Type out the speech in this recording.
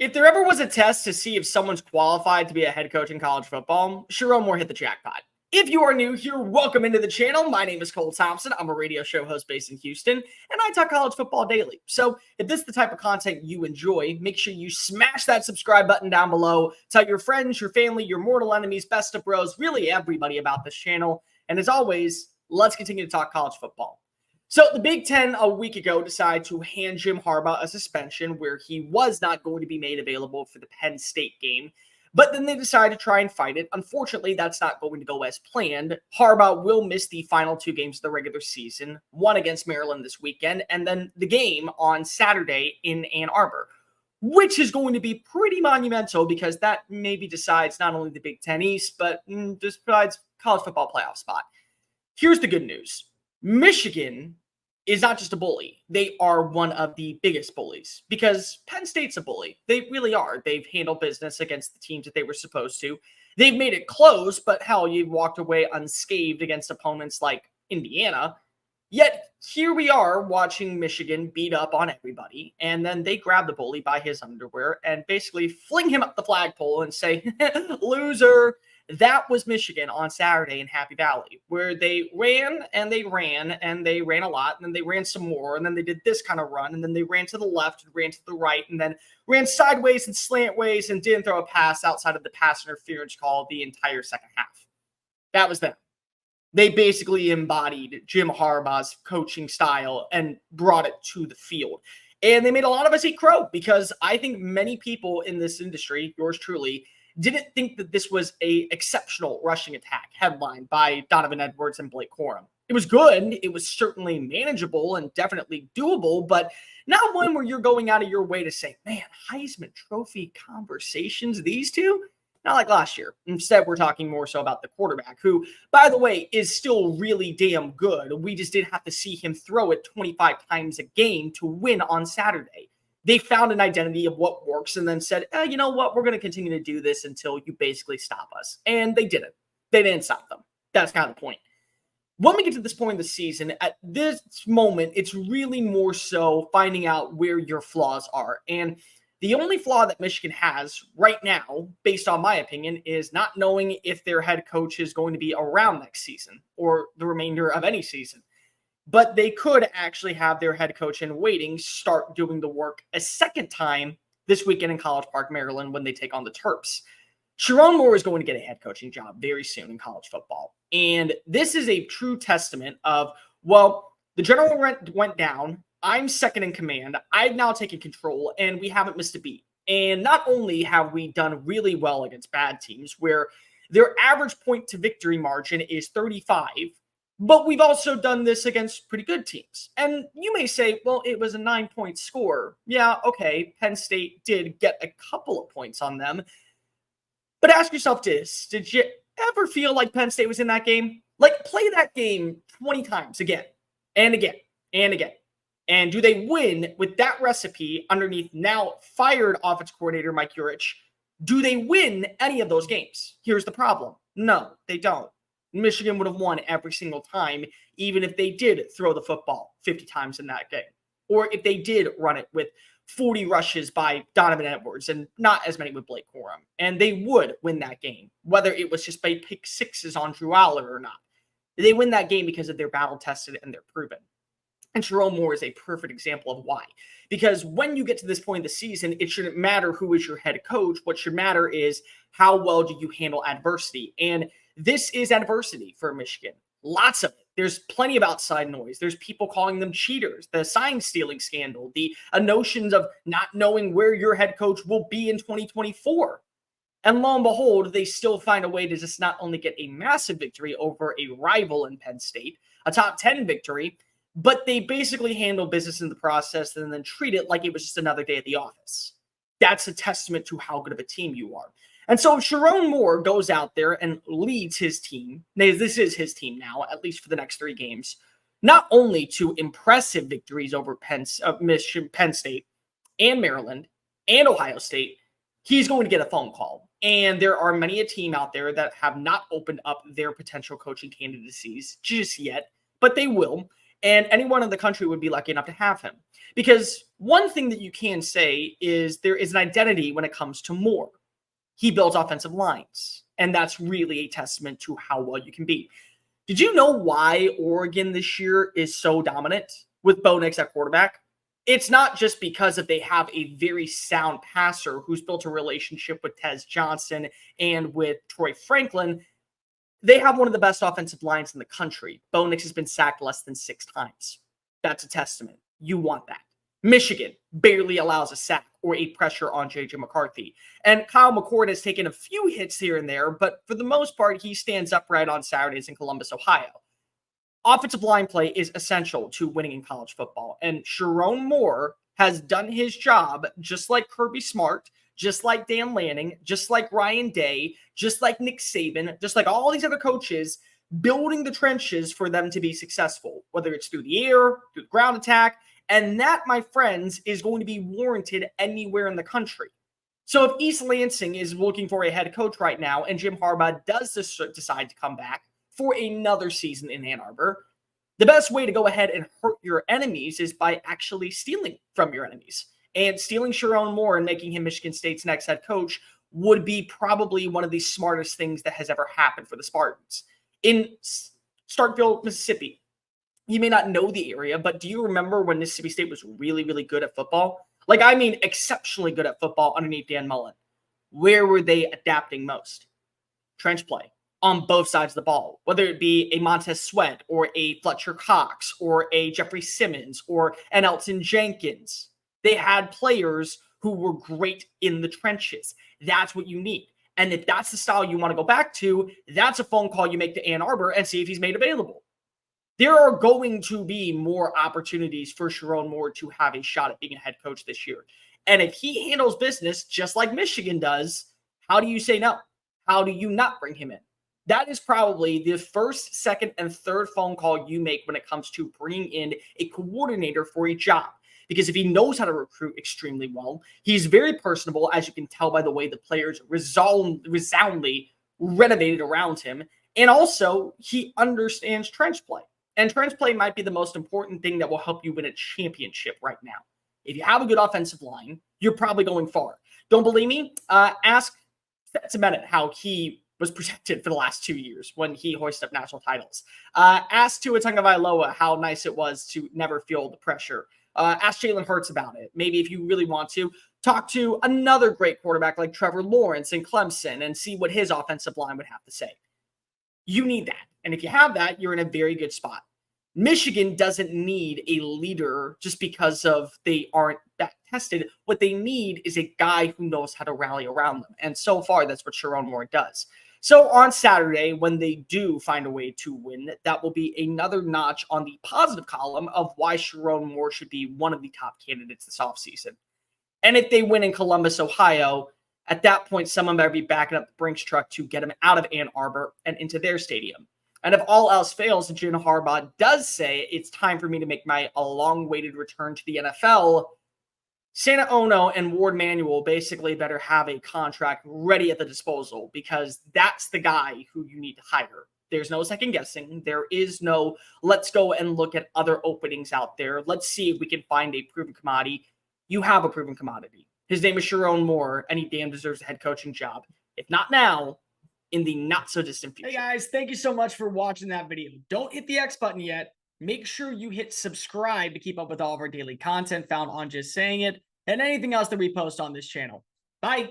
If there ever was a test to see if someone's qualified to be a head coach in college football, Sherrone Moore hit the jackpot. If you are new here, welcome into the channel. My name is Cole Thompson. I'm a radio show host based in Houston, and I talk college football daily. So if this is the type of content you enjoy, make sure you smash that subscribe button down below. Tell your friends, your family, your mortal enemies, best of bros, really everybody about this channel. And as always, let's continue to talk college football. So the Big Ten a week ago decided to hand Jim Harbaugh a suspension where he was not going to be made available for the Penn State game. But then they decided to try and fight it. Unfortunately, that's not going to go as planned. Harbaugh will miss the final two games of the regular season, one against Maryland this weekend, and then the game on Saturday in Ann Arbor, which is going to be pretty monumental because that maybe decides not only the Big Ten East, but decides college football playoff spot. Here's the good news. Michigan is not just a bully. They are one of the biggest bullies because Penn State's a bully. They really are. They've handled business against the teams that they were supposed to. They've made it close, but hell, you walked away unscathed against opponents like Indiana. Yet here we are watching Michigan beat up on everybody, and then they grab the bully by his underwear and basically fling him up the flagpole and say, loser. That was Michigan on Saturday in Happy Valley, where they ran and they ran and they ran a lot, and then they ran some more, and then they did this kind of run, and then they ran to the left and ran to the right, and then ran sideways and slantways and didn't throw a pass outside of the pass interference call the entire second half. That was them. They basically embodied Jim Harbaugh's coaching style and brought it to the field. And they made a lot of us eat crow because I think many people in this industry, yours truly, didn't think that this was a exceptional rushing attack headlined by Donovan Edwards and Blake Corum. It was good. It was certainly manageable and definitely doable, but not one where you're going out of your way to say, man, Heisman Trophy conversations, these two? Not like last year. Instead, we're talking more so about the quarterback, who, by the way, is still really damn good. We just didn't have to see him throw it 25 times a game to win on Saturday. They found an identity of what works and then said, you know what, we're going to continue to do this until you basically stop us. And they didn't. They didn't stop them. That's kind of the point. When we get to this point in the season, at this moment, it's really more so finding out where your flaws are. And the only flaw that Michigan has right now, based on my opinion, is not knowing if their head coach is going to be around next season or the remainder of any season. But they could actually have their head coach in waiting start doing the work a second time this weekend in College Park, Maryland, when they take on the Terps. Sherrone Moore is going to get a head coaching job very soon in college football. And this is a true testament of, well, the general went down. I'm second in command. I've now taken control, and we haven't missed a beat. And not only have we done really well against bad teams, where their average point to victory margin is 35, but we've also done this against pretty good teams. And you may say, well, it was a 9-point score. Yeah, okay, Penn State did get a couple of points on them. But ask yourself this, did you ever feel like Penn State was in that game? Like, play that game 20 times again and again and again. And do they win with that recipe underneath now fired offensive coordinator Mike Urich? Do they win any of those games? Here's the problem. No, they don't. Michigan would have won every single time, even if they did throw the football 50 times in that game. Or if they did run it with 40 rushes by Donovan Edwards and not as many with Blake Corum. And they would win that game, whether it was just by pick sixes on Drew Aller or not. They win that game because of their battle-tested and they're proven. And Sherrone Moore is a perfect example of why. Because when you get to this point in the season, it shouldn't matter who is your head coach. What should matter is how well do you handle adversity. And this is adversity for Michigan. Lots of it. There's plenty of outside noise. There's people calling them cheaters, the sign stealing scandal, the notions of not knowing where your head coach will be in 2024. And lo and behold, they still find a way to just not only get a massive victory over a rival in Penn State, a top 10 victory, but they basically handle business in the process and then treat it like it was just another day at the office. That's a testament to how good of a team you are. And so Sherrone Moore goes out there and leads his team. This is his team now, at least for the next 3 games, not only to impressive victories over Penn State and Maryland and Ohio State, he's going to get a phone call. And there are many a team out there that have not opened up their potential coaching candidacies just yet, but they will. And anyone in the country would be lucky enough to have him. Because one thing that you can say is there is an identity when it comes to Moore. He builds offensive lines, and that's really a testament to how well you can be. Did you know why Oregon this year is so dominant with Bo Nix at quarterback? It's not just because they have a very sound passer who's built a relationship with Tez Johnson and with Troy Franklin. They have one of the best offensive lines in the country. Bo Nix has been sacked less than 6 times. That's a testament. You want that. Michigan barely allows a sack or a pressure on J.J. McCarthy. And Kyle McCord has taken a few hits here and there, but for the most part, he stands upright on Saturdays in Columbus, Ohio. Offensive line play is essential to winning in college football. And Sherrone Moore has done his job just like Kirby Smart, just like Dan Lanning, just like Ryan Day, just like Nick Saban, just like all these other coaches, building the trenches for them to be successful, whether it's through the air, through the ground attack. And that, my friends, is going to be warranted anywhere in the country. So if East Lansing is looking for a head coach right now and Jim Harbaugh does decide to come back for another season in Ann Arbor, the best way to go ahead and hurt your enemies is by actually stealing from your enemies. And stealing Sherrone Moore and making him Michigan State's next head coach would be probably one of the smartest things that has ever happened for the Spartans. In Starkville, Mississippi, you may not know the area, but do you remember when Mississippi State was really, really good at football? Like, I mean, exceptionally good at football underneath Dan Mullen. Where were they adapting most? Trench play on both sides of the ball, whether it be a Montez Sweat or a Fletcher Cox or a Jeffrey Simmons or an Elton Jenkins. They had players who were great in the trenches. That's what you need. And if that's the style you want to go back to, that's a phone call you make to Ann Arbor and see if he's made available. There are going to be more opportunities for Sherrone Moore to have a shot at being a head coach this year. And if he handles business just like Michigan does, how do you say no? How do you not bring him in? That is probably the first, second, and third phone call you make when it comes to bringing in a coordinator for a job. Because if he knows how to recruit extremely well, he's very personable, as you can tell by the way the players resoundingly renovated around him. And also, he understands trench play. And trench play might be the most important thing that will help you win a championship right now. If you have a good offensive line, you're probably going far. Don't believe me? Ask Stetson Bennett how he was protected for the last 2 years when he hoisted up national titles. Ask Tua Tagovailoa how nice it was to never feel the pressure. Ask Jalen Hurts about it. Maybe if you really want to, talk to another great quarterback like Trevor Lawrence in Clemson and see what his offensive line would have to say. You need that. And if you have that, you're in a very good spot. Michigan doesn't need a leader just because of they aren't that tested. What they need is a guy who knows how to rally around them. And so far, that's what Sherrone Moore does. So on Saturday, when they do find a way to win, that will be another notch on the positive column of why Sherrone Moore should be one of the top candidates this offseason. And if they win in Columbus, Ohio, at that point, someone better be backing up the Brinks truck to get him out of Ann Arbor and into their stadium. And if all else fails, and Jim Harbaugh does say it's time for me to make my long-awaited return to the NFL, Santa Ono and Ward Manuel basically better have a contract ready at the disposal because that's the guy who you need to hire. There's no second guessing. There is no, let's go and look at other openings out there. Let's see if we can find a proven commodity. You have a proven commodity. His name is Sherrone Moore, and he damn deserves a head coaching job. If not now, in the not-so-distant future. Hey, guys, thank you so much for watching that video. Don't hit the X button yet. Make sure you hit subscribe to keep up with all of our daily content found on Just Saying It and anything else that we post on this channel. Bye.